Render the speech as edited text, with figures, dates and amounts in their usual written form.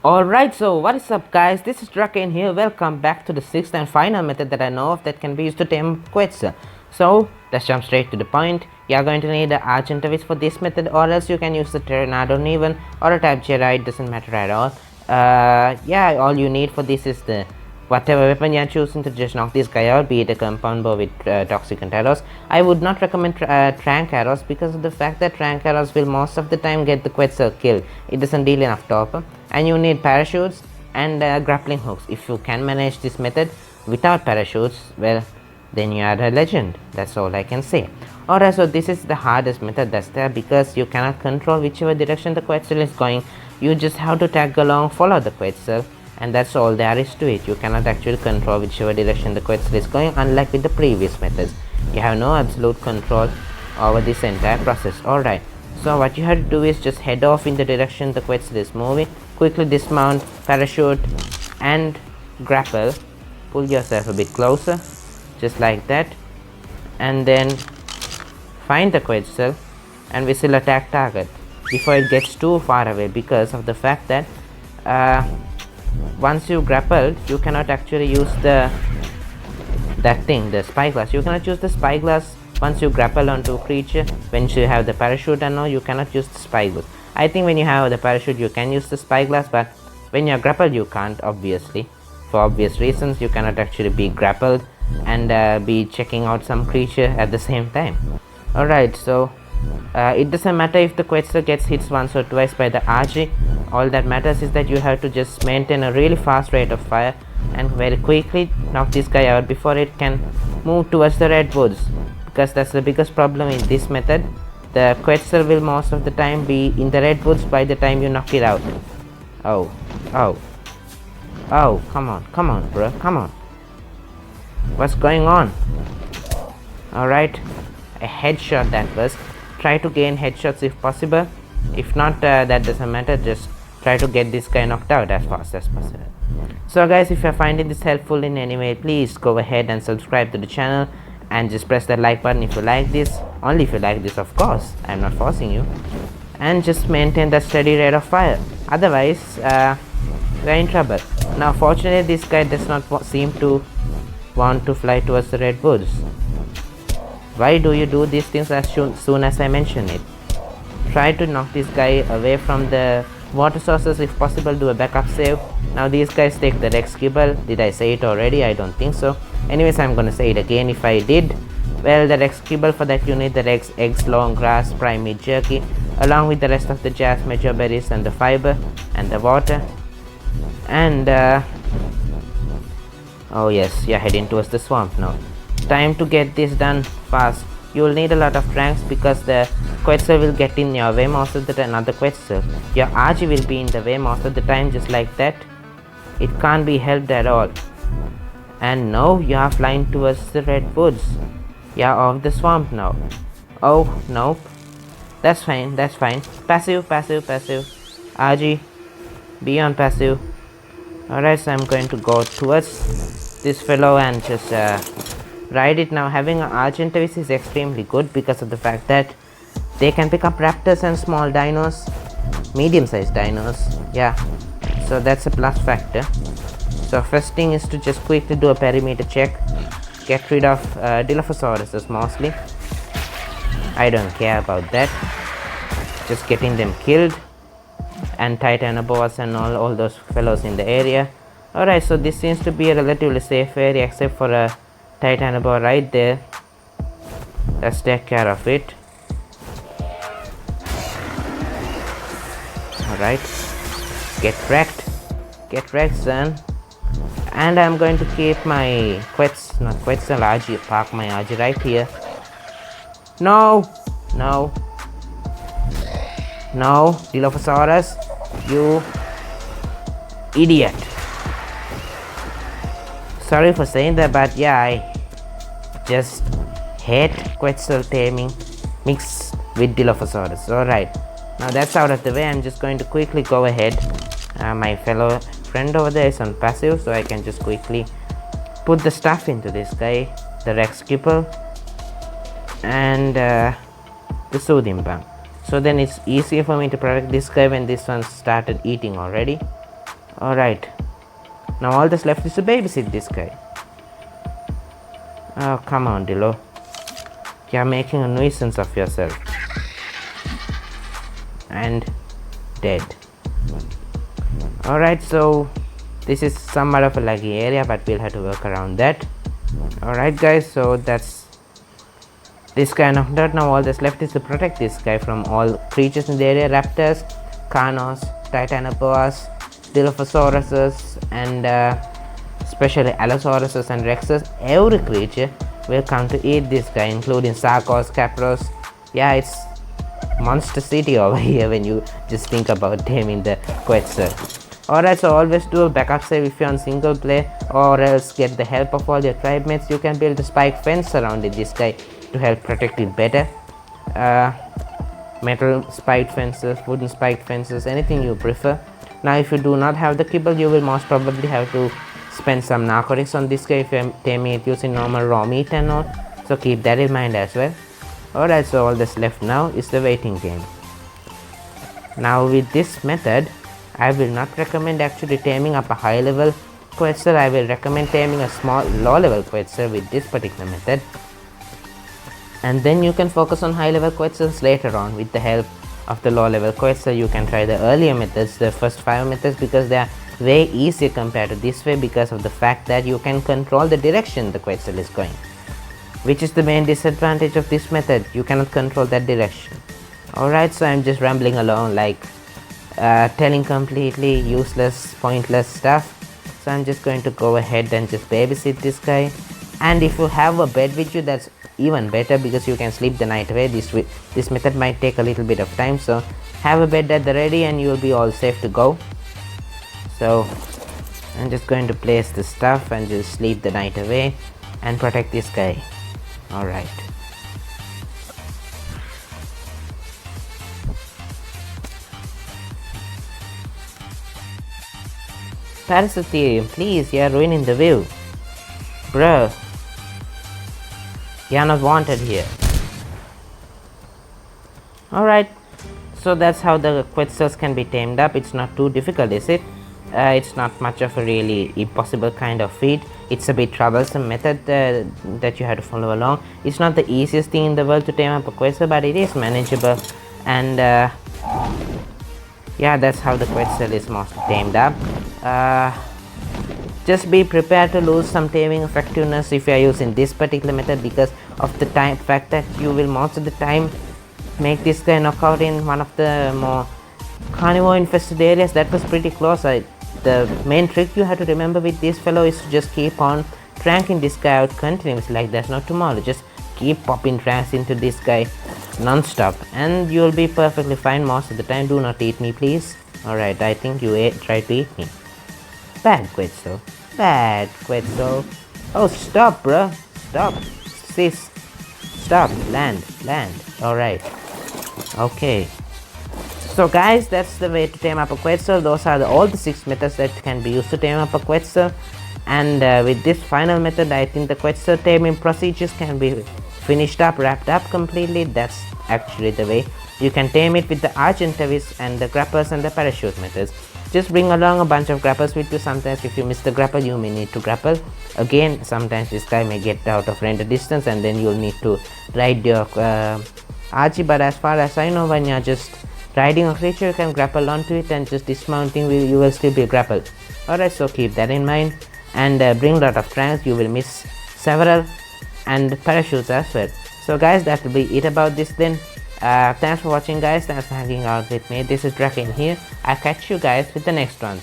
Alright, so what is up guys, this is Drakane here, welcome back to the sixth and final method that I know of that can be used to tame Quetzal. So, let's jump straight to the point. You are going to need the Argentavis for this method, or else you can use the Tornado even or a type Jedi, it doesn't matter at all. Yeah, all you need for this is the whatever weapon you are choosing to just knock this guy out, be it a compound bow with toxic arrows. I would not recommend trank arrows because of the fact that trank arrows will most of the time get the Quetzal killed. It doesn't deal enough top, and you need parachutes and grappling hooks. If you can manage this method without parachutes, well, then you are a legend. That's all I can say. Alright, so this is the hardest method that's there because you cannot control whichever direction the Quetzal is going. You just have to tag along, follow the Quetzal, and that's all there is to it. You cannot actually control whichever direction the Quetzal is going, unlike with the previous methods. You have no absolute control over this entire process. Alright, so what you have to do is just head off in the direction the Quetzal is moving, quickly dismount, parachute and grapple, pull yourself a bit closer, just like that, and then find the Quetzal and whistle attack target before it gets too far away, because of the fact that once you grappled, you cannot actually use the spyglass. You cannot use the spyglass once you grapple onto a creature. When you have the parachute and all, you cannot use the spyglass. I think when you have the parachute you can use the spyglass, but when you are grappled you can't, obviously. For obvious reasons, you cannot actually be grappled and be checking out some creature at the same time. Alright, so it doesn't matter if the Quetzal gets hit once or twice by the RG. All that matters is that you have to just maintain a really fast rate of fire and very quickly knock this guy out before it can move towards the redwoods, because that's the biggest problem in this method. The Quetzal will most of the time be in the redwoods by the time you knock it out. Oh, come on bro, come on. What's going on? Alright, a headshot that was. Try to gain headshots if possible. If not, that doesn't matter, just try to get this guy knocked out as fast as possible. So guys, if you're finding this helpful in any way, please go ahead and subscribe to the channel and just press that like button if you like this. Only if you like this, of course, I'm not forcing you. And just maintain that steady rate of fire, otherwise we're in trouble. Now fortunately this guy does not seem to want to fly towards the redwoods. Why do you do these things as soon as I mention it? Try to knock this guy away from the water sources if possible. Do a backup save. Now these guys take the Rex Kibble. Did I say it already? I don't think so. Anyways, I'm gonna say it again if I did. Well, the Rex Kibble, for that you need the Rex eggs, long grass, prime meat jerky, along with the rest of the jazz, major berries and the fiber and the water. And oh yes, you're heading towards the swamp now. Time to get this done fast. You will need a lot of tranks because the Quetzal will get in your way most of the time. Not the Quetzal, your RG will be in the way most of the time, just like that. It can't be helped at all. And now you are flying towards the redwoods. You are off the swamp now. Oh nope, that's fine, that's fine. Passive. RG, be on passive. Alright, so I'm going to go towards this fellow and just ride it. Now having an Argentavis is extremely good because of the fact that they can pick up raptors and small dinos, medium-sized dinos. Yeah, so that's a plus factor. So first thing is to just quickly do a perimeter check, get rid of Dilophosauruses mostly. I don't care about that, just getting them killed, and Titanoboas and all those fellows in the area. Alright, so this seems to be a relatively safe area except for a Titanoboa right there. Let's take care of it. Alright, get wrecked son. And I'm going to keep my Quetzal RG, park my RG right here. No, Dilophosaurus, you idiot. Sorry for saying that, but yeah, I just hate Quetzal taming mixed with Dilophosaurus. Alright, now that's out of the way. I'm just going to quickly go ahead. My fellow friend over there is on passive, so I can just quickly put the stuff into this guy, the Rex Kibble and the Soothing Balm. So then it's easier for me to protect this guy when this one started eating already. Alright, now all that's left is to babysit this guy. Oh, come on, Dillo. You're making a nuisance of yourself. And dead. Alright, so this is somewhat of a laggy area, but we'll have to work around that. Alright guys, so that's this guy knocked out. Now all that's left is to protect this guy from all creatures in the area. Raptors, Carnos, Titanoboas, Dilophosauruses, and especially Allosauruses and Rexes. Every creature will come to eat this guy, including Sarcos, Capros. Yeah, it's monster city over here when you just think about taming the Quetzal. Alright, so always do a backup save if you're on single play, or else get the help of all your tribe mates. You can build a spike fence around this guy to help protect it better. Metal spiked fences, wooden spiked fences, anything you prefer. Now if you do not have the Kibble, you will most probably have to spend some narcotics on this guy if you're taming it using normal raw meat and all, so keep that in mind as well. Alright, so all that's left now is the waiting game. Now with this method, I will not recommend actually taming up a high level Quetzal. I will recommend taming a small low level Quetzal with this particular method, and then you can focus on high level Quetzals later on with the help of the low level Quetzal. You can try the earlier methods, the first 5 methods, because they are way easier compared to this way, because of the fact that you can control the direction the Quetzal is going, which is the main disadvantage of this method. You cannot control that direction. Alright, so I'm just rambling along, like telling completely useless, pointless stuff. So I'm just going to go ahead and just babysit this guy. And if you have a bed with you, that's even better, because you can sleep the night away. This method might take a little bit of time, so have a bed at the ready and you'll be all safe to go. So I'm just going to place the stuff and just sleep the night away and protect this guy. Alright. Parasiterium, please, you're ruining the view. Bro, you're not wanted here. Alright, so that's how the Quetzals can be tamed up. It's not too difficult, is it? It's not much of a really impossible kind of feat. It's a bit troublesome method that you have to follow along. It's not the easiest thing in the world to tame up a Quetzal, but it is manageable. And yeah, that's how the Quetzal is mostly tamed up. Just be prepared to lose some taming effectiveness if you are using this particular method, because of the fact that you will most of the time make this guy knock out in one of the more carnivore infested areas. That was pretty close. The main trick you have to remember with this fellow is to just keep on tranking this guy out continuously, like there's no tomorrow. Just keep popping tranks into this guy non-stop and you'll be perfectly fine most of the time. Do not eat me, please. Alright, I think you tried to eat me. Bad Quetzal. Bad Quetzal. Oh, stop, bruh. Stop. Sis. Stop. Land. Alright. Okay. So guys, that's the way to tame up a Quetzal. Those are all the 6 methods that can be used to tame up a Quetzal. And with this final method, I think the Quetzal taming procedures can be finished up, wrapped up completely. That's actually the way. You can tame it with the Argentavis and the grapples and the parachute methods. Just bring along a bunch of grapples with you. Sometimes if you miss the grapple, you may need to grapple. Again, sometimes this guy may get out of render distance and then you'll need to ride your Archie. But as far as I know, when you're just riding a creature, you can grapple onto it, and just dismounting, you will still be grappled. Alright, so keep that in mind. And bring a lot of tranks. You will miss several, and parachutes as well. So guys, that will be it about this then. Thanks for watching guys, thanks for hanging out with me. This is Drakane here. I'll catch you guys with the next one.